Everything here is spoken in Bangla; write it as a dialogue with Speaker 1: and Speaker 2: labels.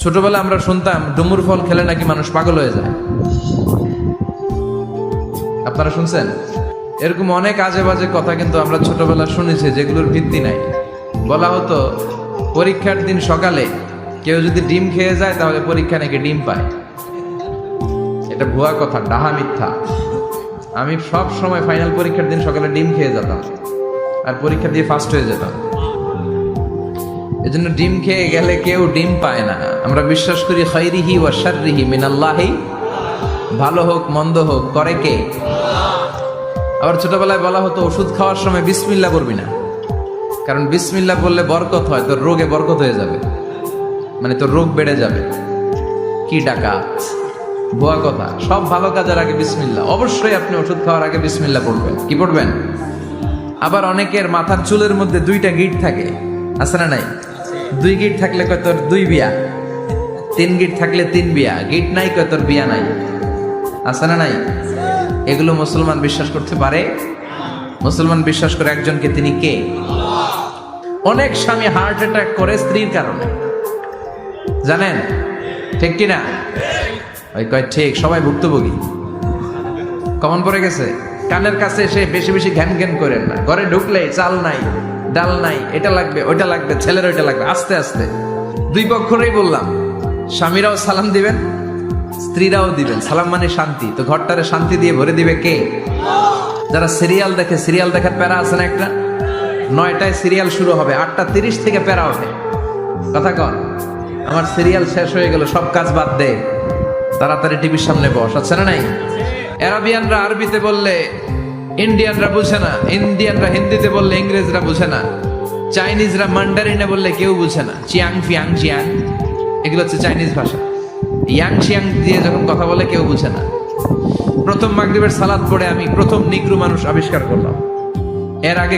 Speaker 1: ছোটবেলায় আমরা শুনতাম ডুমুর ফল খেলে নাকি মানুষ পাগল হয়ে যায়। আপনারা শুনছেন? এরকম অনেক আজে বাজে কথা কিন্তু আমরা ছোটবেলায় শুনেছি, যেগুলোর ভিত্তি নাই। বলা হতো পরীক্ষার দিন সকালে কেউ যদি ডিম খেয়ে যায় তাহলে পরীক্ষা নাকি ডিম পায়। এটা ভুয়া কথা, ডাহা মিথ্যা। আমি সব সময় ফাইনাল পরীক্ষার দিন সকালে ডিম খেয়ে যেতাম আর পরীক্ষা দিয়ে ফার্স্ট হয়ে যেতাম। এজন্য ডিম খেয়ে গেলে কেউ ডিম পায় না। আমরা বিশ্বাস করি খাইরিহি ওয়া শাররিহি মিনাল্লাহি, ভালো হোক মন্দ হোক করে কে? আবার ছোটবেলায় বলা হতো ওষুধ খাওয়ার সময় বিসমিল্লাহ করবি না, কারণ বিসমিল্লাহ বললে বরকত হয়, তোর রোগে বরকত হয়ে যাবে, মানে তোর রোগ বেড়ে যাবে। কি ডাকাত, ভুয়া কথা। সব ভালো কাজের আগে বিসমিল্লাহ। অবশ্যই আপনি ওষুধ খাওয়ার আগে বিসমিল্লাহ পড়বেন। কি পড়বেন? আবার অনেকের মাথার চুলের মধ্যে 2টা গিঁট থাকে, আছে না নাই? 2 গিঁট থাকলে কয় তোর 2 বিয়া, 3 গিঁট থাকলে 3 বিয়া, গিঁট নাই কয় তোর বিয়া নাই, আছে না নাই? এগুলো মুসলমান বিশ্বাস করতে পারে? মুসলমান বিশ্বাস করে একজনকে, তিনি কে? অনেক স্বামী হার্ট অ্যাটাক করে স্ত্রীর কারণে, জানেন? ঠিক কিনা? ওই কয় ঠিক, সবাই ভুক্তভোগী। কমন পড়ে গেছে। কানের কাছে এসে বেশি বেশি ঘ্যান ঘ্যান করেন না। ঘরে ঢুকলে চাল নাই, ডাল নাই, এটা লাগবে ওইটা লাগবে, ছেলের ওইটা লাগবে। আস্তে আস্তে 2 পক্ষরেই বললাম, স্বামীরাও সালাম দিবেন, স্ত্রীরাও দিবেন। সালাম মানে শান্তি, তো ঘরটারে শান্তি দিয়ে ভরে দিবে কে? যারা সিরিয়াল দেখে, সিরিয়াল দেখার প্যারা আছে না একটা? 9টায় সিরিয়াল শুরু হবে, 8:30 থেকে প্যারা ওঠে। কথা কন, আমার সিরিয়াল শেষ হয়ে গেল, সব কাজ বাদ দে, তাড়াতাড়ি টিভির সামনে বস, আছে না নাই? আরবিয়ানরা আরবিতে বললে ইন্ডিয়ানরা বুঝে না, ইন্ডিয়ানরা হিন্দিতে বললে ইংরেজরা বুঝে না, চাইনিজরা মান্ডারিনে বললে কেউ বুঝে না। চিয়াং ফিয়াং চিয়াং, এগুলো হচ্ছে চাইনিজ ভাষা। ইয়াং চিয়াং দিয়ে যখন কথা বলে কেউ বুঝে না। প্রথম মাগরিবের সালাত পড়ে আমি প্রথম নিগ্রো মানুষ আবিষ্কার করলাম। এর আগে